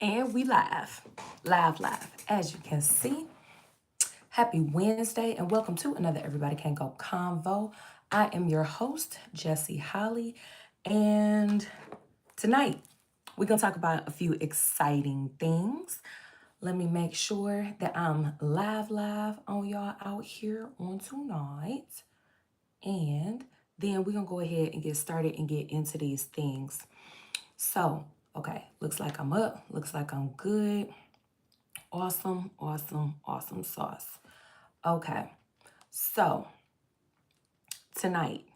And we live, as you can see. Happy Wednesday, and welcome to another Everybody Can't Go Convo. I am your host, Jessi Holley, and tonight we're gonna talk about a few exciting things. Let me make sure that I'm live on y'all out here on tonight, and then we're gonna go ahead and get started and get into these things. So, okay, looks like I'm up, looks like I'm good. Awesome sauce. Okay, so tonight,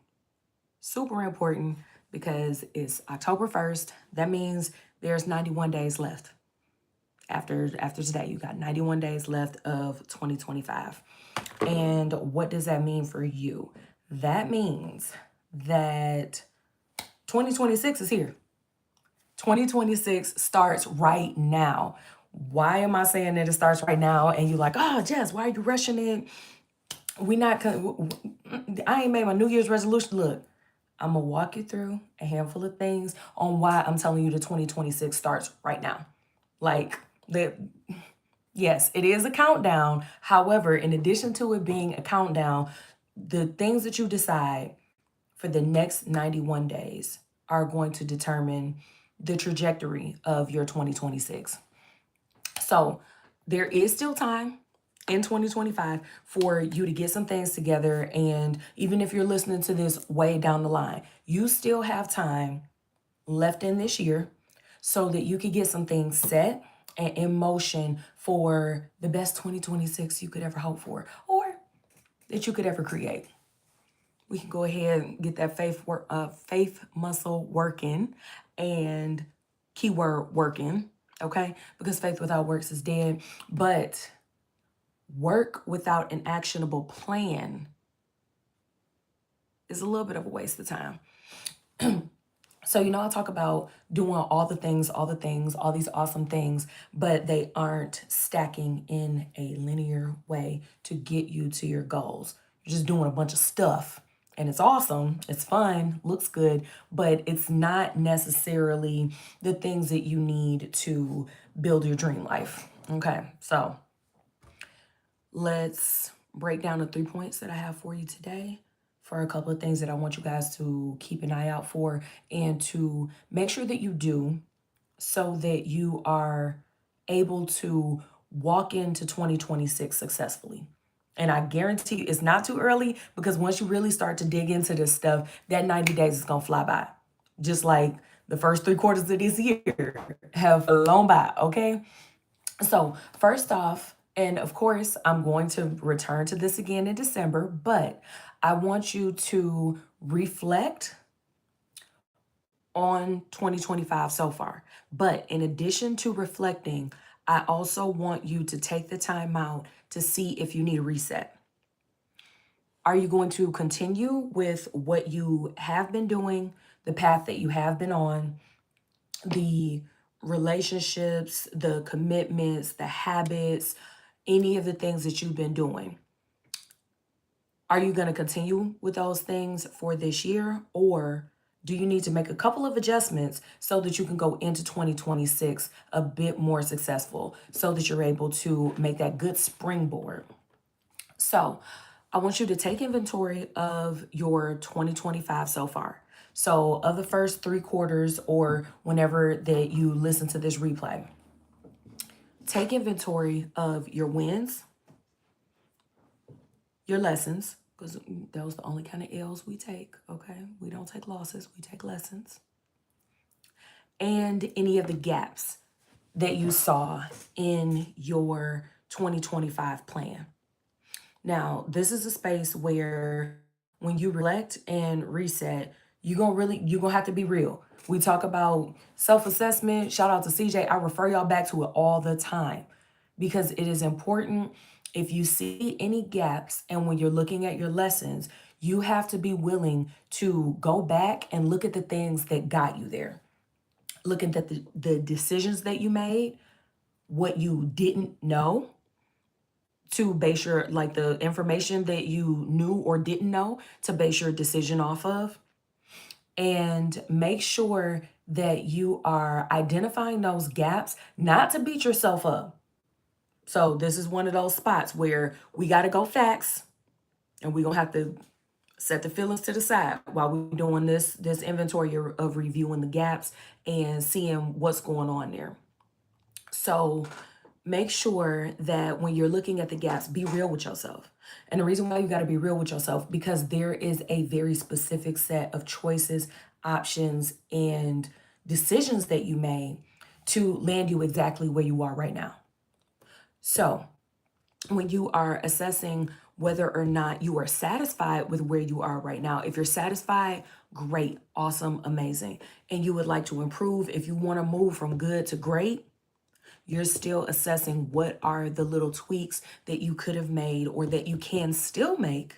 super important because it's October 1st. That means there's 91 days left. After today, you got 91 days left of 2025. And what does that mean for you? That means that 2026 is here. 2026 starts right now. Why am I saying that it starts right now? And you're like, oh, Jess, why are you rushing it? I ain't made my New Year's resolution. Look, I'm going to walk you through a handful of things on why I'm telling you the 2026 starts right now. Yes, it is a countdown. However, in addition to it being a countdown, the things that you decide for the next 91 days are going to determine the trajectory of your 2026. So there is still time in 2025 for you to get some things together. And even if you're listening to this way down the line, you still have time left in this year so that you could get some things set and in motion for the best 2026 you could ever hope for or that you could ever create. We can go ahead and get that faith muscle working, and keyword working, okay? Because faith without works is dead. But work without an actionable plan is a little bit of a waste of time. So, I talk about doing all these awesome things, but they aren't stacking in a linear way to get you to your goals. You're just doing a bunch of stuff, and it's awesome, it's fun, looks good, but it's not necessarily the things that you need to build your dream life. Okay, so let's break down the 3 points that I have for you today for a couple of things that I want you guys to keep an eye out for and to make sure that you do so that you are able to walk into 2026 successfully. And I guarantee you it's not too early, because once you really start to dig into this stuff, that 90 days is going to fly by. Just like the first 3 quarters of this year have flown by, okay? So, first off, and of course, I'm going to return to this again in December, but I want you to reflect on 2025 so far. But in addition to reflecting, I also want you to take the time out to see if you need a reset. Are you going to continue with what you have been doing, the path that you have been on, the relationships, the commitments, the habits, any of the things that you've been doing? Are you going to continue with those things for this year, or do you need to make a couple of adjustments so that you can go into 2026 a bit more successful, so that you're able to make that good springboard? So I want you to take inventory of your 2025 so far. So of the first 3 quarters, or whenever that you listen to this replay, take inventory of your wins, your lessons, because those are the only kind of L's we take, okay? We don't take losses, we take lessons. And any of the gaps that you saw in your 2025 plan. Now, this is a space where when you reflect and reset, you're gonna have to be real. We talk about self-assessment. Shout out to CJ. I refer y'all back to it all the time because it is important. If you see any gaps and when you're looking at your lessons, you have to be willing to go back and look at the things that got you there. Looking at the decisions that you made, what you didn't know, to base your, like, the information that you knew or didn't know to base your decision off of. And make sure that you are identifying those gaps, not to beat yourself up. So this is one of those spots where we got to go facts, and we're going to have to set the feelings to the side while we're doing this inventory of reviewing the gaps and seeing what's going on there. So make sure that when you're looking at the gaps, be real with yourself. And the reason why you got to be real with yourself, because there is a very specific set of choices, options, and decisions that you made to land you exactly where you are right now. So when you are assessing whether or not you are satisfied with where you are right now, if you're satisfied, great, awesome, amazing, and you would like to improve, if you want to move from good to great, you're still assessing what are the little tweaks that you could have made or that you can still make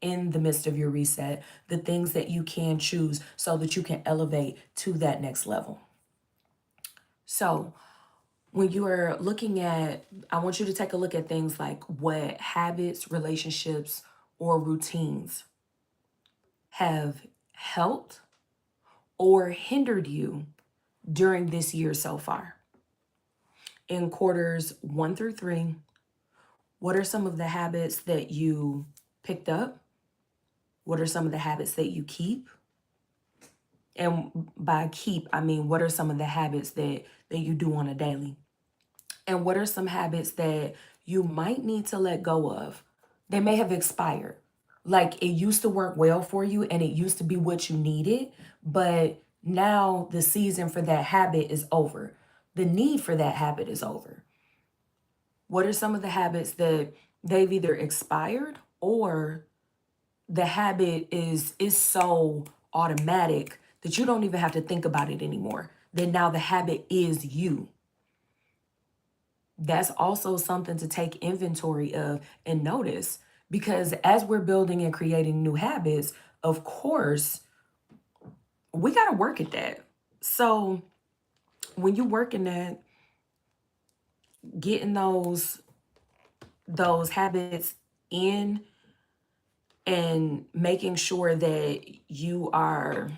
in the midst of your reset, the things that you can choose so that you can elevate to that next level. So when you are looking at, I want you to take a look at things like what habits, relationships, or routines have helped or hindered you during this year so far. In quarters 1 through 3, what are some of the habits that you picked up? What are some of the habits that you keep? And by keep, I mean, what are some of the habits that you do on a daily? And what are some habits that you might need to let go of? They may have expired. Like it used to work well for you and it used to be what you needed, but now the season for that habit is over. The need for that habit is over. What are some of the habits that they've either expired or the habit is so automatic that you don't even have to think about it anymore? Then now the habit is you. That's also something to take inventory of and notice, because as we're building and creating new habits, of course, we got to work at that. So when you working at getting those habits in and making sure that you are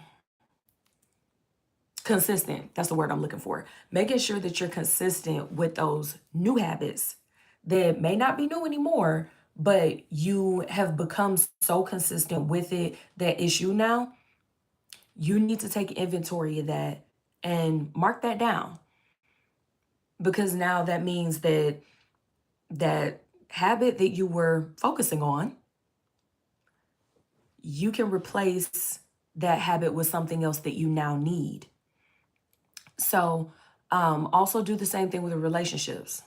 consistent, that's the word I'm looking for, making sure that you're consistent with those new habits that may not be new anymore, but you have become so consistent with it that it's you now. You need to take inventory of that and mark that down, because now that means that that habit that you were focusing on, you can replace that habit with something else that you now need. So also do the same thing with the relationships.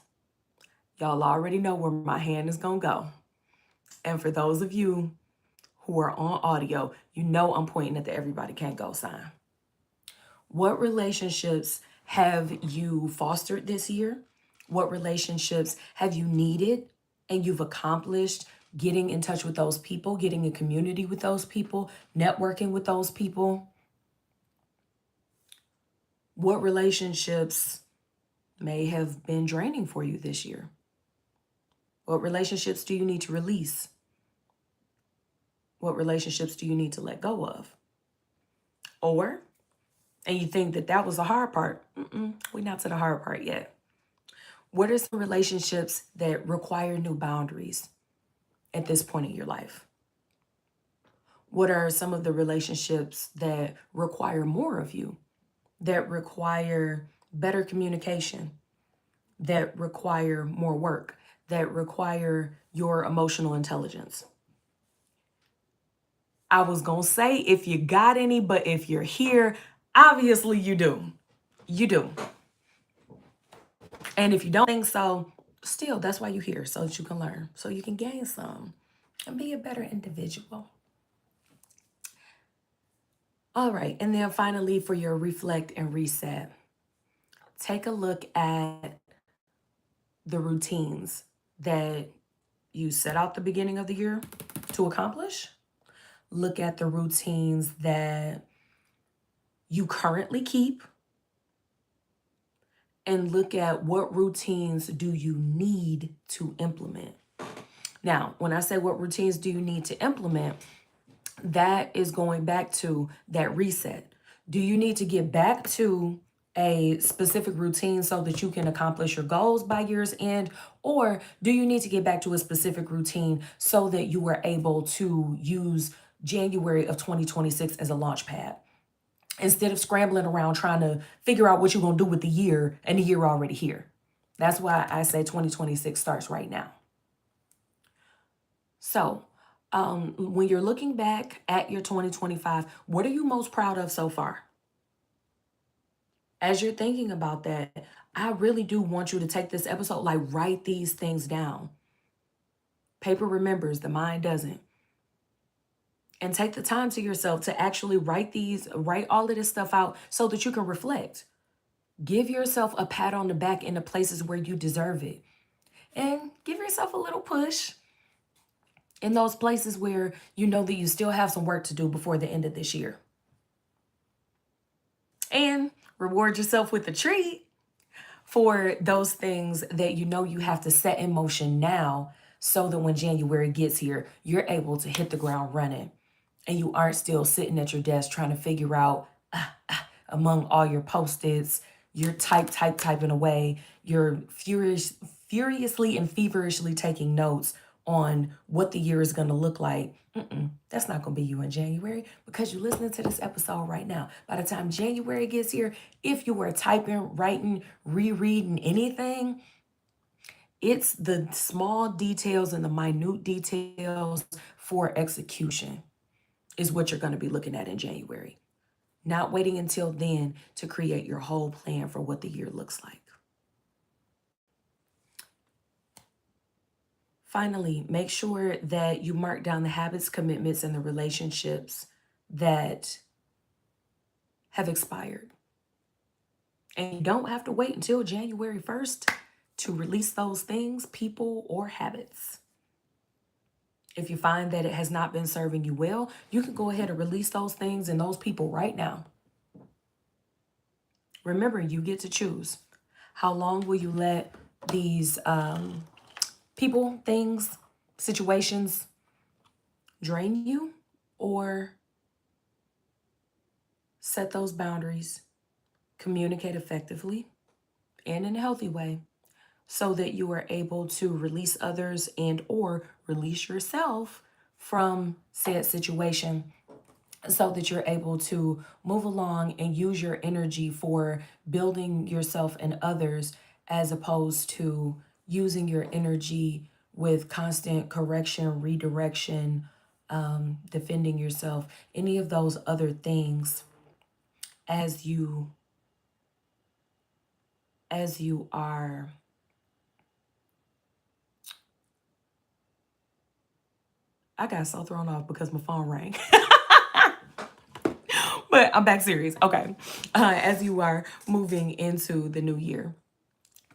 Y'all already know where my hand is going to go. And for those of you who are on audio, you know I'm pointing at the Everybody Can't Go sign. What relationships have you fostered this year? What relationships have you needed and you've accomplished getting in touch with those people, getting in community with those people, networking with those people? What relationships may have been draining for you this year? What relationships do you need to release? What relationships do you need to let go of? Or, and you think that that was the hard part. We're not to the hard part yet. What are some relationships that require new boundaries at this point in your life? What are some of the relationships that require more of you, that require better communication, that require more work, that require your emotional intelligence? I was going to say if you got any, but if you're here, obviously you do. You do. And if you don't think so, still, that's why you're here, so that you can learn, so you can gain some and be a better individual. All right. And then finally, for your reflect and reset, take a look at the routines that you set out the beginning of the year to accomplish. Look at the routines that you currently keep, and look at what routines do you need to implement. Now, when I say what routines do you need to implement, that is going back to that reset. Do you need to get back to a specific routine so that you can accomplish your goals by year's end? Or do you need to get back to a specific routine so that you are able to use January of 2026 as a launch pad? Instead of scrambling around trying to figure out what you're going to do with the year and the year already here. That's why I say 2026 starts right now. So, when you're looking back at your 2025, what are you most proud of so far? As you're thinking about that, I really do want you to take this episode, like write these things down. Paper remembers, the mind doesn't. And take the time to yourself to actually write all of this stuff out so that you can reflect. Give yourself a pat on the back in the places where you deserve it. And give yourself a little push in those places where you know that you still have some work to do before the end of this year. And reward yourself with a treat for those things that you know you have to set in motion now so that when January gets here, you're able to hit the ground running and you aren't still sitting at your desk trying to figure out among all your post-its, you're typing away, you're furiously and feverishly taking notes on what the year is going to look like. That's not going to be you in January because you're listening to this episode right now. By the time January gets here, if you were typing, writing, rereading anything, it's the small details and the minute details for execution is what you're going to be looking at in January. Not waiting until then to create your whole plan for what the year looks like. Finally, make sure that you mark down the habits, commitments, and the relationships that have expired. And you don't have to wait until January 1st to release those things, people, or habits. If you find that it has not been serving you well, you can go ahead and release those things and those people right now. Remember, you get to choose. How long will you let these people, things, situations drain you, or set those boundaries, communicate effectively and in a healthy way so that you are able to release others and or release yourself from said situation so that you're able to move along and use your energy for building yourself and others as opposed to using your energy with constant correction, redirection, defending yourself, any of those other things as you are I got so thrown off because my phone rang. But I'm back serious. Okay. As you are moving into the new year.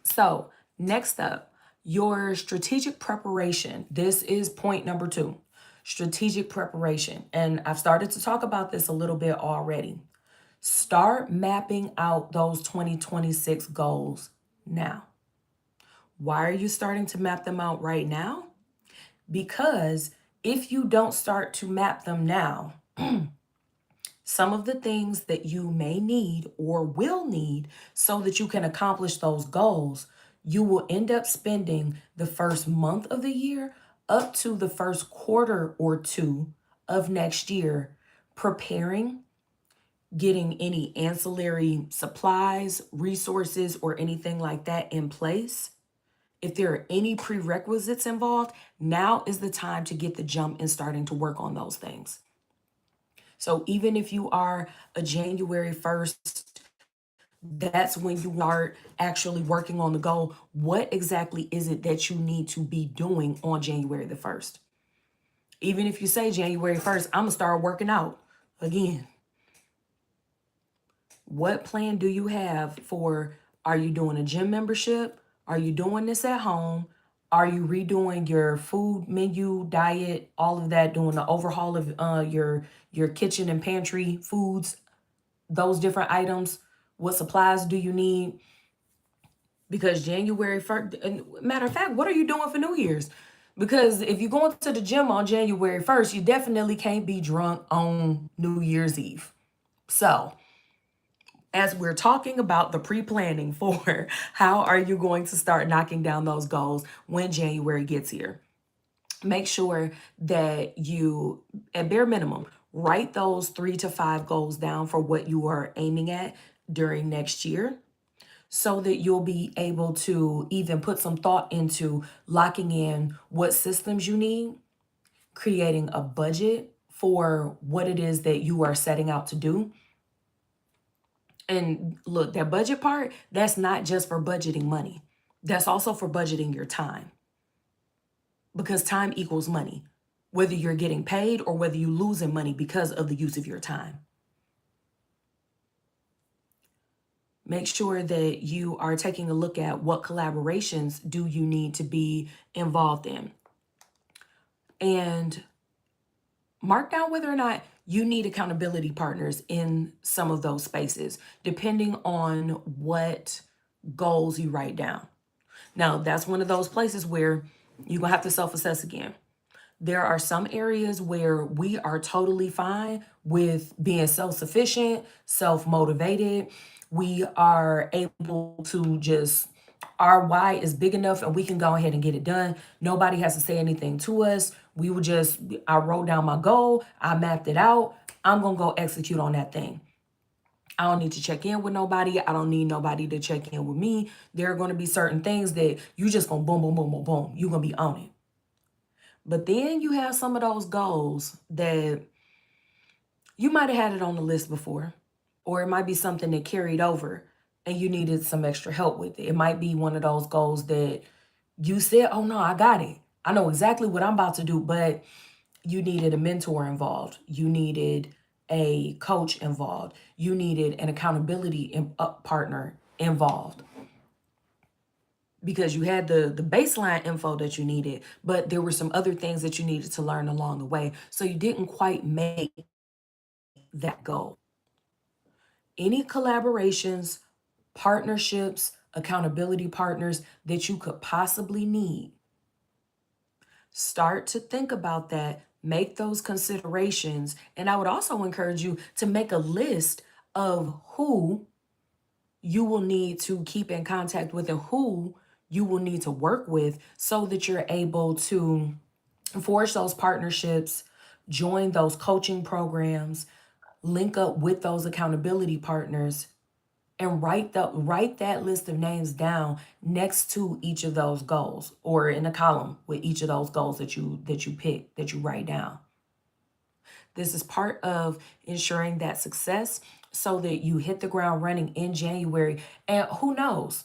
So next up, your strategic preparation. This is point number 2, strategic preparation. And I've started to talk about this a little bit already. Start mapping out those 2026 goals now. Why are you starting to map them out right now? Because if you don't start to map them now, some of the things that you may need or will need so that you can accomplish those goals, you will end up spending the first month of the year up to the first quarter or 2 of next year preparing, getting any ancillary supplies, resources, or anything like that in place. If there are any prerequisites involved, now is the time to get the jump and starting to work on those things. So even if you are a January 1st, that's when you start actually working on the goal. What exactly is it that you need to be doing on January the 1st? Even if you say January 1st, I'm going to start working out again. What plan do you have for, are you doing a gym membership? Are you doing this at home? Are you redoing your food menu, diet, all of that, doing the overhaul of your kitchen and pantry foods, those different items? What supplies do you need? Because January 1st, and matter of fact, what are you doing for New Year's? Because if you're going to the gym on January 1st, you definitely can't be drunk on New Year's Eve. So as we're talking about the pre-planning for how are you going to start knocking down those goals when January gets here, make sure that you, at bare minimum, write those 3 to 5 goals down for what you are aiming at during next year, so that you'll be able to even put some thought into locking in what systems you need, creating a budget for what it is that you are setting out to do. And look, that budget part, that's not just for budgeting money. That's also for budgeting your time, because time equals money, whether you're getting paid or whether you're losing money because of the use of your time. Make sure that you are taking a look at what collaborations do you need to be involved in. And mark down whether or not you need accountability partners in some of those spaces, depending on what goals you write down. Now, that's one of those places where you're going to have to self-assess again. There are some areas where we are totally fine with being self-sufficient, self-motivated. We are able to just, our why is big enough and we can go ahead and get it done. Nobody has to say anything to us. We would just, I wrote down my goal, I mapped it out, I'm going to go execute on that thing. I don't need to check in with nobody. I don't need nobody to check in with me. There are going to be certain things that you just going to boom, boom, boom, boom, boom. You're going to be on it. But then you have some of those goals that you might have had it on the list before, or it might be something that carried over and you needed some extra help with it. It might be one of those goals that you said, oh no, I got it. I know exactly what I'm about to do, but you needed a mentor involved. You needed a coach involved. You needed an accountability partner involved, because you had the baseline info that you needed, but there were some other things that you needed to learn along the way. So you didn't quite make that goal. Any collaborations, partnerships, accountability partners that you could possibly need, start to think about that, make those considerations. And I would also encourage you to make a list of who you will need to keep in contact with and who you will need to work with, so that you're able to forge those partnerships, join those coaching programs, link up with those accountability partners, and write that list of names down next to each of those goals, or in a column with each of those goals that you pick, that you write down. This is part of ensuring that success, so that you hit the ground running in January. And who knows,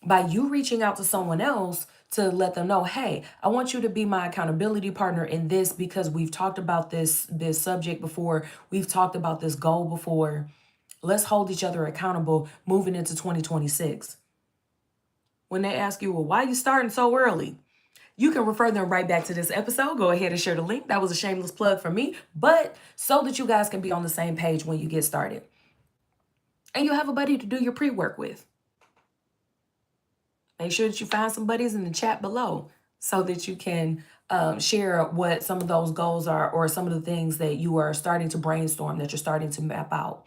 by you reaching out to someone else to let them know, hey, I want you to be my accountability partner in this, because we've talked about this subject before, we've talked about this goal before. Let's hold each other accountable moving into 2026. When they ask you, well, why are you starting so early? You can refer them right back to this episode. Go ahead and share the link. That was a shameless plug for me, but so that you guys can be on the same page when you get started. And you have a buddy to do your pre-work with. Make sure that you find some buddies in the chat below, so that you can share what some of those goals are, or some of the things that you are starting to brainstorm, that you're starting to map out,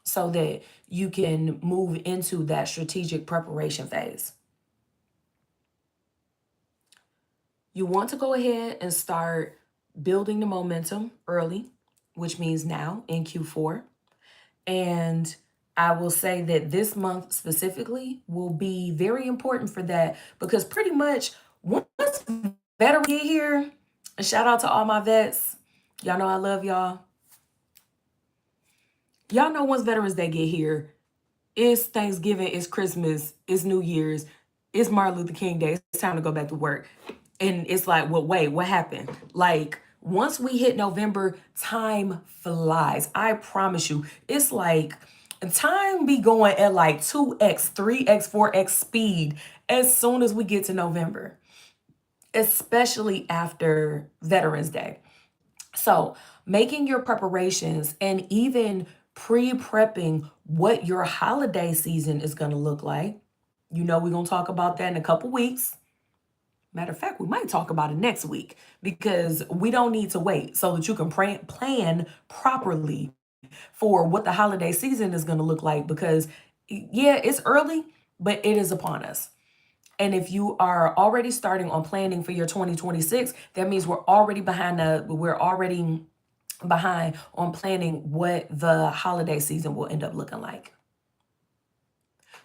so that you can move into that strategic preparation phase. You want to go ahead and start building the momentum early, which means now in Q4. And I will say that this month specifically will be very important for that, because pretty much once veterans get here, and shout out to all my vets. Y'all know I love y'all. Y'all know once Veterans Day get here, it's Thanksgiving, it's Christmas, it's New Year's, it's Martin Luther King Day. It's time to go back to work. And it's like, well, wait, what happened? Like, once we hit November, time flies. I promise you. It's like time be going at like 2x, 3x, 4x speed as soon as we get to November, especially after Veterans Day. So making your preparations and even pre-prepping what your holiday season is going to look like. You know, we're going to talk about that in a couple weeks. Matter of fact, we might talk about it next week, because we don't need to wait, so that you can plan properly for what the holiday season is going to look like, because yeah, it's early, but it is upon us. And if you are already starting on planning for your 2026, that means we're already behind on planning what the holiday season will end up looking like.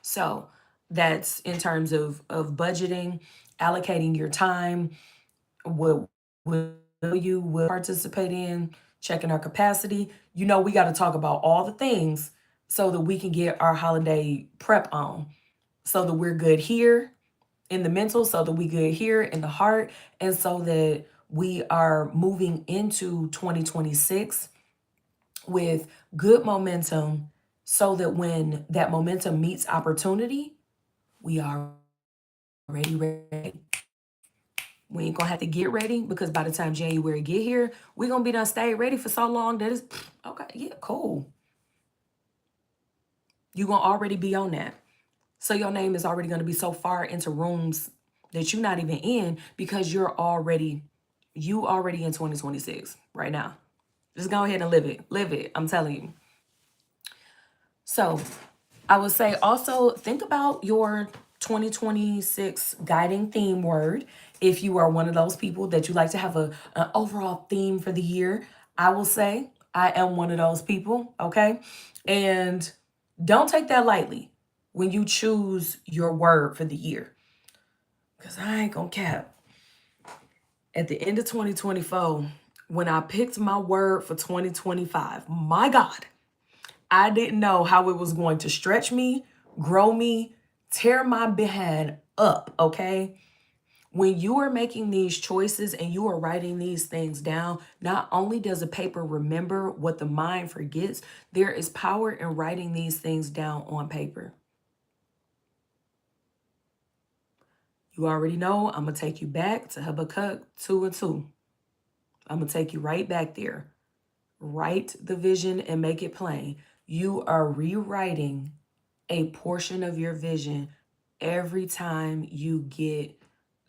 So that's in terms of budgeting, allocating your time, what will you will participate in, checking our capacity. We got to talk about all the things so that we can get our holiday prep on, so that we're good here in the mental, so that we good here in the heart, and so that we are moving into 2026 with good momentum, so that when that momentum meets opportunity, we are ready. We ain't gonna have to get ready, because by the time January get here, we're gonna be done stay ready for so long that it's okay, yeah, cool. You're gonna already be on that. So your name is already gonna be so far into rooms that you're not even in, because you already in 2026 right now. Just go ahead and live it. Live it. I'm telling you. So I would say also think about your 2026 guiding theme word. If you are one of those people that you like to have an overall theme for the year, I will say I am one of those people, okay? And don't take that lightly when you choose your word for the year. Because I ain't gonna cap. At the end of 2024, when I picked my word for 2025, my God, I didn't know how it was going to stretch me, grow me, tear my behind up, okay? When you are making these choices and you are writing these things down, not only does the paper remember what the mind forgets, there is power in writing these things down on paper. You already know I'm going to take you back to Habakkuk 2:2. I'm going to take you right back there. Write the vision and make it plain. You are rewriting a portion of your vision every time you get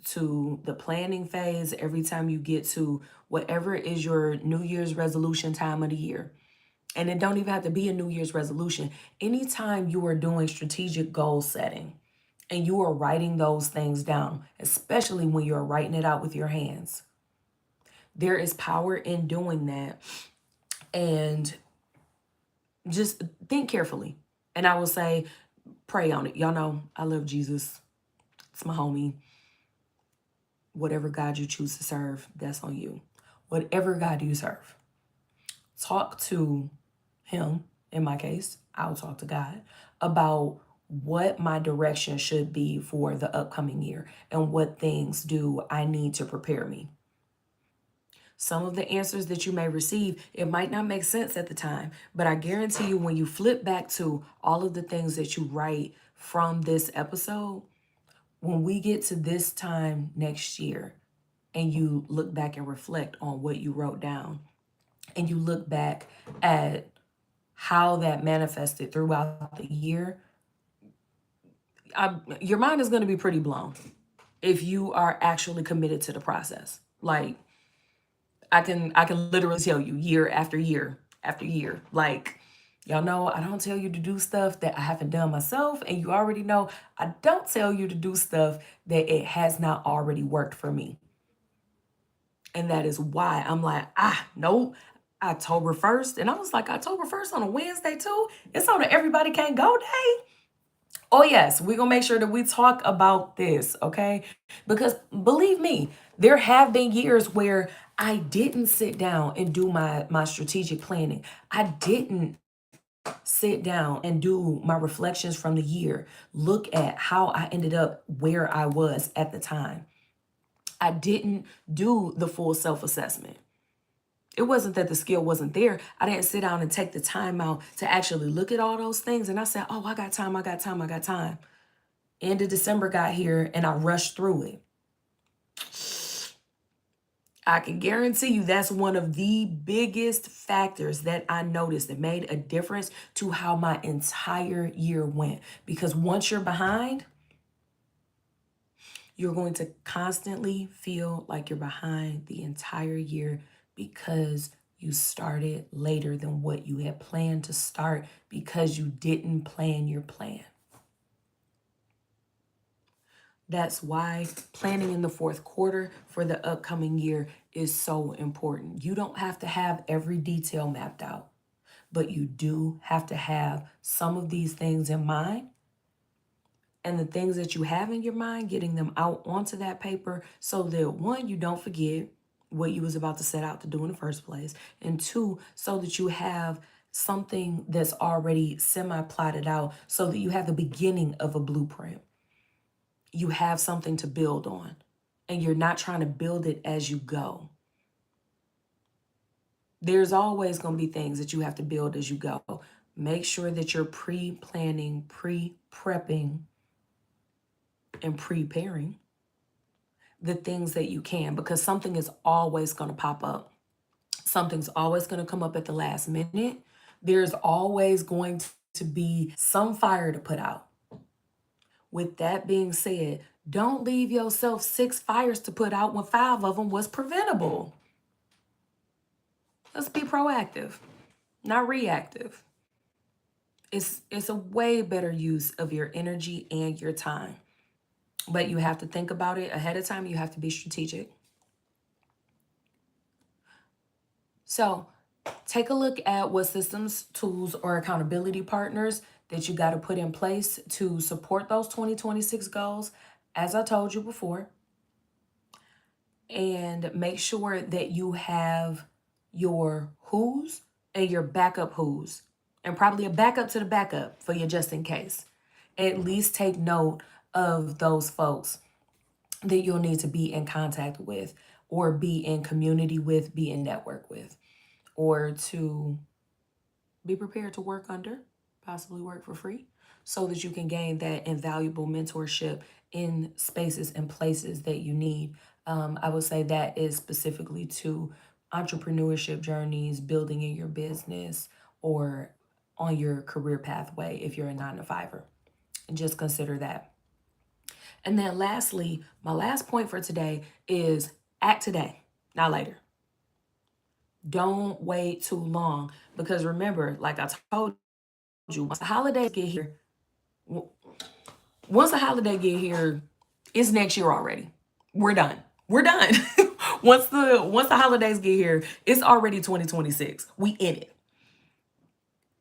to the planning phase, every time you get to whatever is your New Year's resolution time of the year. And it don't even have to be a New Year's resolution. Anytime you are doing strategic goal setting and you are writing those things down, especially when you're writing it out with your hands, there is power in doing that. And just think carefully. And I will say, pray on it. Y'all know I love Jesus. It's my homie. Whatever God you choose to serve, that's on you. Whatever God you serve, talk to him. In my case, I'll talk to God about what my direction should be for the upcoming year and what things do I need to prepare me. Some of the answers that you may receive, it might not make sense at the time, but I guarantee you when you flip back to all of the things that you write from this episode, when we get to this time next year and you look back and reflect on what you wrote down and you look back at how that manifested throughout the year, your mind is going to be pretty blown if you are actually committed to the process. Like, I can literally tell you year after year after year. Like, y'all know I don't tell you to do stuff that I haven't done myself, and you already know I don't tell you to do stuff that it has not already worked for me. And that is why I'm like, nope. October 1st. And I was like, October 1st on a Wednesday too? It's on the Everybody Can't Go Day? Oh, yes, we're going to make sure that we talk about this, okay? Because believe me, there have been years where I didn't sit down and do my strategic planning. I didn't sit down and do my reflections from the year, look at how I ended up where I was at the time. I didn't do the full self-assessment. It wasn't that the skill wasn't there. I didn't sit down and take the time out to actually look at all those things. And I said, oh, I got time, I got time, I got time. End of December got here and I rushed through it. I can guarantee you that's one of the biggest factors that I noticed that made a difference to how my entire year went. Because once you're behind, you're going to constantly feel like you're behind the entire year because You started later than what you had planned to start because you didn't plan your plan. That's why planning in the fourth quarter for the upcoming year is so important. You don't have to have every detail mapped out, but you do have to have some of these things in mind. And the things that you have in your mind, getting them out onto that paper so that one, you don't forget what you was about to set out to do in the first place. And two, so that you have something that's already semi-plotted out so that you have the beginning of a blueprint. You have something to build on, and you're not trying to build it as you go. There's always going to be things that you have to build as you go. Make sure that you're pre-planning, pre-prepping, and preparing the things that you can, because something is always going to pop up. Something's always going to come up at the last minute. There's always going to be some fire to put out. With that being said, don't leave yourself 6 fires to put out when 5 of them was preventable. Let's be proactive, not reactive. It's a way better use of your energy and your time. But you have to think about it ahead of time. You have to be strategic. So take a look at what systems, tools, or accountability partners that you got to put in place to support those 2026 goals, as I told you before. And make sure that you have your who's and your backup who's, and probably a backup to the backup for you just in case. At least take note of those folks that you'll need to be in contact with, or be in community with, be in network with, or to be prepared to work under, possibly work for free, so that you can gain that invaluable mentorship in spaces and places that you need. I would say that is specifically to entrepreneurship journeys, building in your business, or on your career pathway if you're a 9-to-5er. And just consider that. And then lastly, my last point for today is act today, not later. Don't wait too long, because remember, like I told you, once the holidays get here, it's next year already. We're done. We're done. once the holidays get here, it's already 2026. We in it.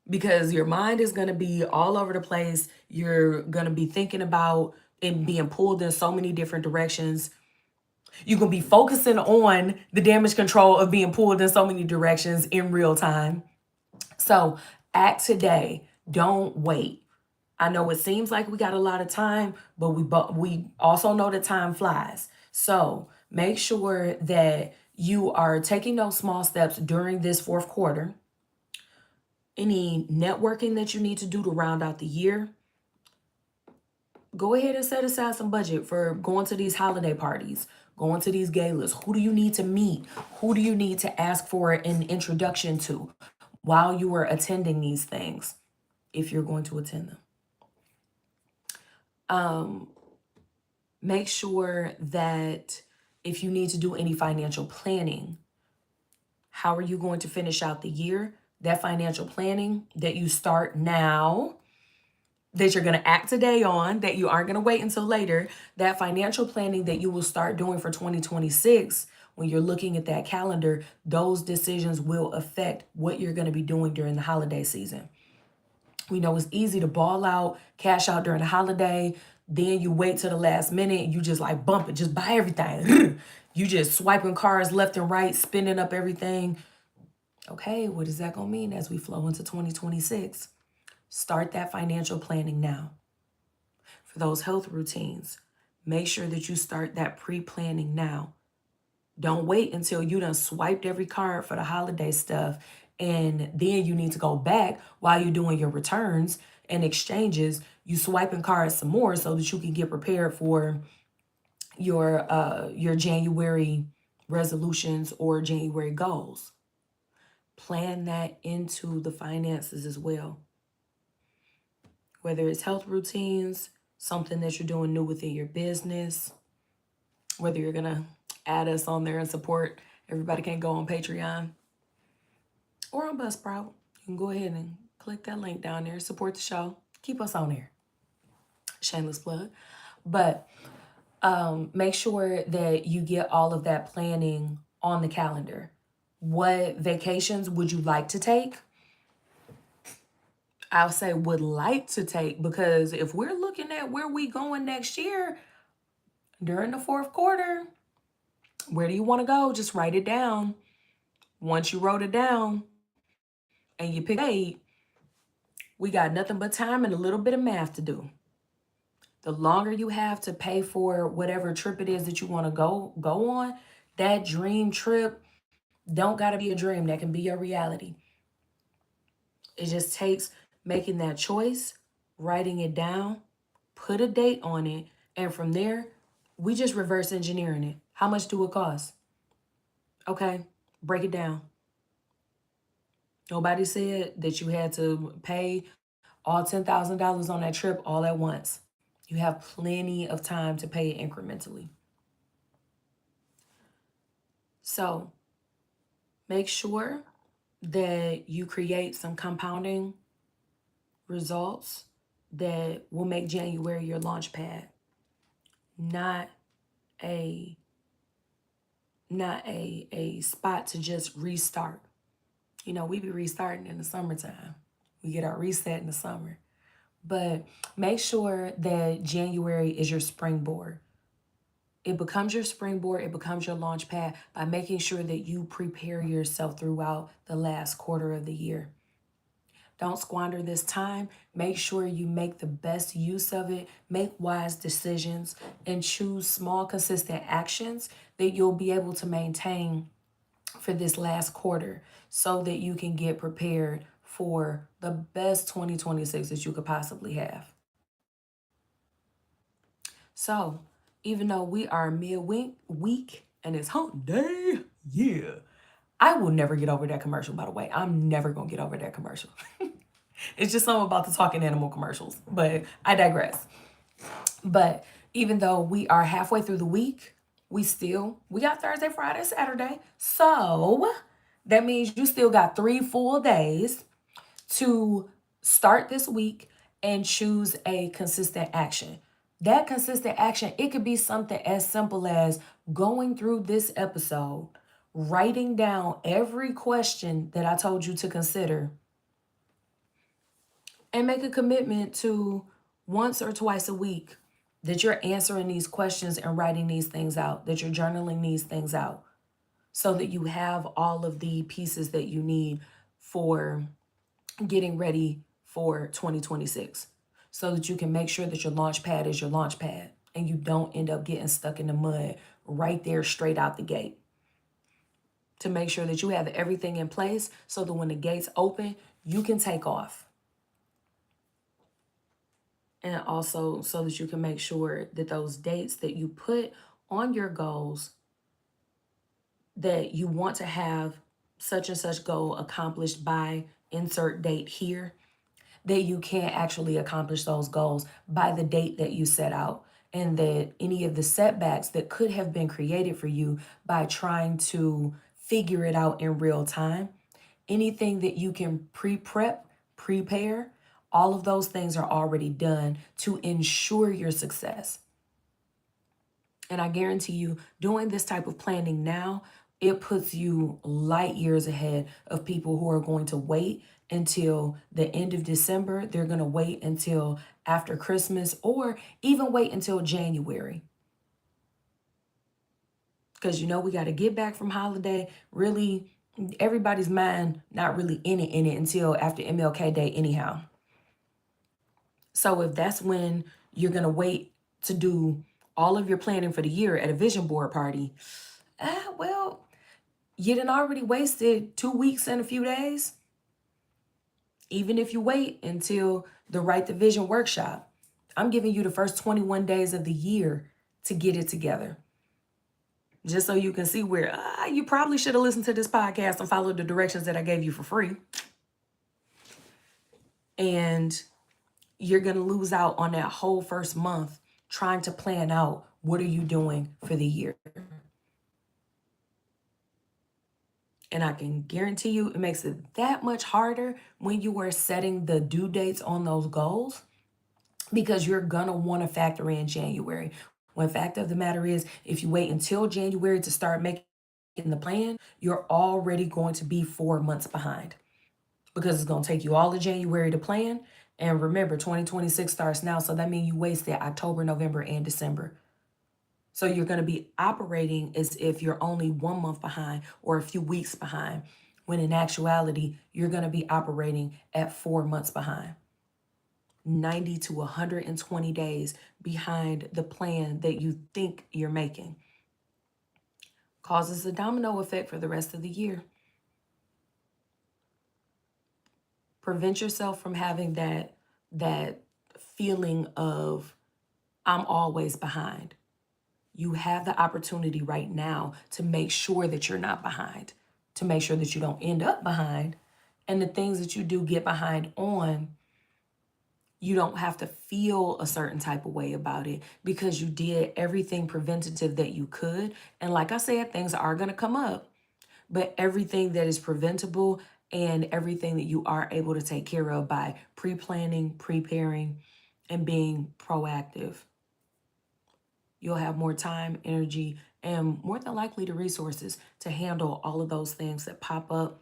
Because your mind is going to be all over the place. You're going to be thinking about and being pulled in so many different directions. You can be focusing on the damage control of being pulled in so many directions in real time. So act today. Don't wait. I know it seems like we got a lot of time, but we also know that time flies. So make sure that you are taking those small steps during this fourth quarter. Any networking that you need to do to round out the year, go ahead and set aside some budget for going to these holiday parties, going to these galas. Who do you need to meet? Who do you need to ask for an introduction to while you are attending these things, if you're going to attend them? Make sure that if you need to do any financial planning, how are you going to finish out the year? That financial planning that you start now, that you're going to act today on, that you aren't going to wait until later, that financial planning that you will start doing for 2026, when you're looking at that calendar, those decisions will affect what you're going to be doing during the holiday season. We know it's easy to ball out, cash out during the holiday. Then you wait till the last minute and you just like bump it, just buy everything. You just swiping cards left and right, spending up everything. Okay, what is that going to mean as we flow into 2026? Start that financial planning now. For those health routines, make sure that you start that pre-planning now. Don't wait until you done swiped every card for the holiday stuff, and then you need to go back while you're doing your returns and exchanges. You swiping cards some more so that you can get prepared for your January resolutions or January goals. Plan that into the finances as well. Whether it's health routines, something that you're doing new within your business, whether you're going to add us on there and support Everybody Can't Go on Patreon. or on Buzzsprout. You can go ahead and click that link down there. Support the show. Keep us on there. Shameless plug. But make sure that you get all of that planning on the calendar. What vacations would you like to take? I'll say would like to take, because if we're looking at where we going next year during the fourth quarter, where do you want to go? Just write it down. Once you wrote it down and you pick a date, we got nothing but time and a little bit of math to do. The longer you have to pay for whatever trip it is that you want to go on, that dream trip don't got to be a dream. That can be your reality. It just takes making that choice, writing it down, put a date on it, and from there, we just reverse engineering it. How much do it cost? Okay, break it down. Nobody said that you had to pay all $10,000 on that trip all at once. You have plenty of time to pay it incrementally. So make sure that you create some compounding results that will make January your launch pad, not a spot to just restart. You know, we be restarting in the summertime. We get our reset in the summer. But make sure that January is your springboard. It becomes your springboard, it becomes your launch pad by making sure that you prepare yourself throughout the last quarter of the year. Don't squander this time. Make sure you make the best use of it, make wise decisions, and choose small, consistent actions that you'll be able to maintain for this last quarter so that you can get prepared for the best 2026 that you could possibly have. So, even though we are mid-week and it's hump day, yeah, I will never get over that commercial, by the way. I'm never going to get over that commercial. It's just something about the talking animal commercials, but I digress. But even though we are halfway through the week, we got Thursday, Friday, Saturday. So that means you still got 3 full days to start this week and choose a consistent action. That consistent action, it could be something as simple as going through this episode, writing down every question that I told you to consider, and make a commitment to once or twice a week that you're answering these questions and writing these things out, that you're journaling these things out, so that you have all of the pieces that you need for getting ready for 2026, so that you can make sure that your launch pad is your launch pad and you don't end up getting stuck in the mud right there straight out the gate. To make sure that you have everything in place so that when the gates open, you can take off. And also so that you can make sure that those dates that you put on your goals, that you want to have such and such goal accomplished by insert date here, that you can't actually accomplish those goals by the date that you set out, and that any of the setbacks that could have been created for you by trying to figure it out in real time, anything that you can prepare, all of those things are already done to ensure your success. And I guarantee you, doing this type of planning now, it puts you light years ahead of people who are going to wait until the end of December. They're going to wait until after Christmas, or even wait until January. Because, you know, we got to get back from holiday. Really, everybody's mind not really in it until after MLK Day anyhow. So if that's when you're going to wait to do all of your planning for the year at a vision board party, well, you done already wasted 2 weeks and a few days. Even if you wait until the Write the Vision workshop, I'm giving you the first 21 days of the year to get it together. Just so you can see where you probably should have listened to this podcast and followed the directions that I gave you for free. And you're going to lose out on that whole first month trying to plan out what are you doing for the year. And I can guarantee you it makes it that much harder when you are setting the due dates on those goals, because you're gonna want to factor in January. When fact of the matter is, if you wait until January to start making the plan, you're already going to be 4 months behind, because it's going to take you all of January to plan. And remember, 2026 starts now, so that means you wasted October, November, and December. So you're going to be operating as if you're only 1 month behind or a few weeks behind, when in actuality, you're going to be operating at 4 months behind. 90 to 120 days behind the plan that you think you're making. Causes a domino effect for the rest of the year. Prevent yourself from having that feeling of I'm always behind. You have the opportunity right now to make sure that you're not behind, to make sure that you don't end up behind. And the things that you do get behind on, you don't have to feel a certain type of way about it, because you did everything preventative that you could. And like I said, things are going to come up, but everything that is preventable and everything that you are able to take care of by pre-planning, preparing, and being proactive, you'll have more time, energy, and more than likely the resources to handle all of those things that pop up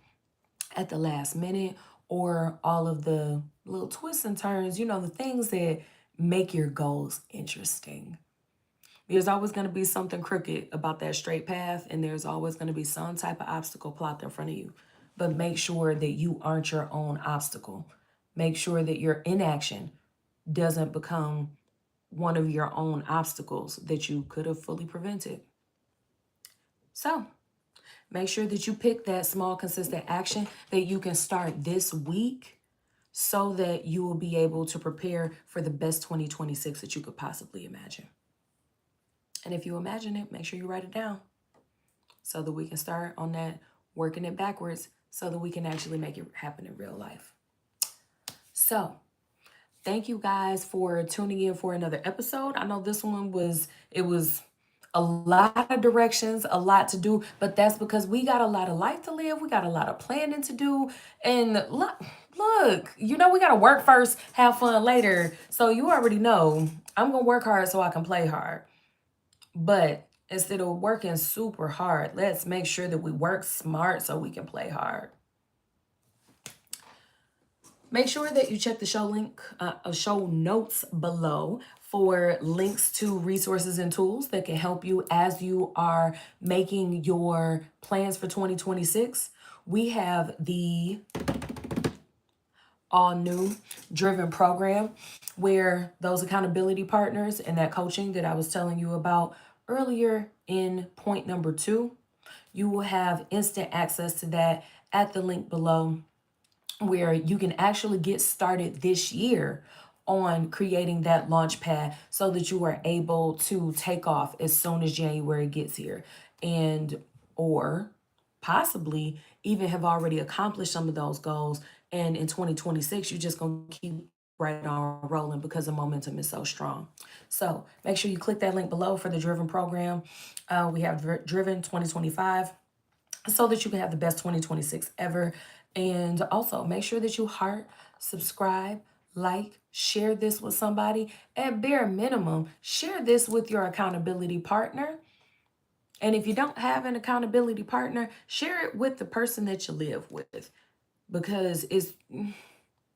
at the last minute, or all of the little twists and turns, the things that make your goals interesting. There's always going to be something crooked about that straight path, and there's always going to be some type of obstacle plopped in front of you. But make sure that you aren't your own obstacle. Make sure that your inaction doesn't become one of your own obstacles that you could have fully prevented. So, make sure that you pick that small, consistent action that you can start this week, so that you will be able to prepare for the best 2026 that you could possibly imagine. And if you imagine it, make sure you write it down, so that we can start on that, working it backwards, so that we can actually make it happen in real life. So, thank you guys for tuning in for another episode. I know this one was a lot of directions, a lot to do, but that's because we got a lot of life to live. We got a lot of planning to do. And look, we got to work first, have fun later. So you already know I'm going to work hard so I can play hard. But instead of working super hard, let's make sure that we work smart so we can play hard. Make sure that you check the show notes below for links to resources and tools that can help you as you are making your plans for 2026. We have the all new Driven program, where those accountability partners and that coaching that I was telling you about earlier in point number 2, you will have instant access to that at the link below, where you can actually get started this year on creating that launch pad, so that you are able to take off as soon as January gets here, and or possibly even have already accomplished some of those goals. And in 2026, you're just going to keep right on rolling, because the momentum is so strong. So make sure you click that link below for the Driven program. We have Driven 2025, so that you can have the best 2026 ever. And also make sure that you heart, subscribe, like, share this with somebody. At bare minimum, share this with your accountability partner. And if you don't have an accountability partner, share it with the person that you live with. Because if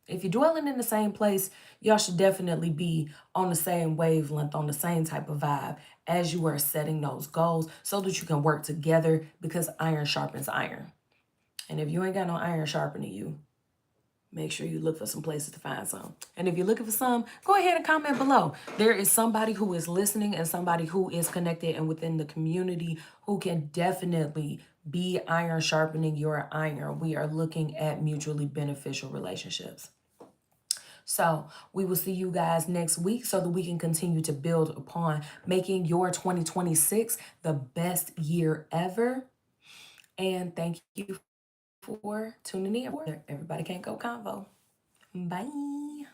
you're dwelling in the same place, y'all should definitely be on the same wavelength, on the same type of vibe as you are setting those goals, so that you can work together, because iron sharpens iron. And if you ain't got no iron sharpening you, make sure you look for some places to find some. And if you're looking for some, go ahead and comment below. There is somebody who is listening and somebody who is connected and within the community who can definitely be iron sharpening your iron. We are looking at mutually beneficial relationships. So we will see you guys next week, so that we can continue to build upon making your 2026 the best year ever. And thank you for tuning in. Everybody Can't Go Convo. Bye.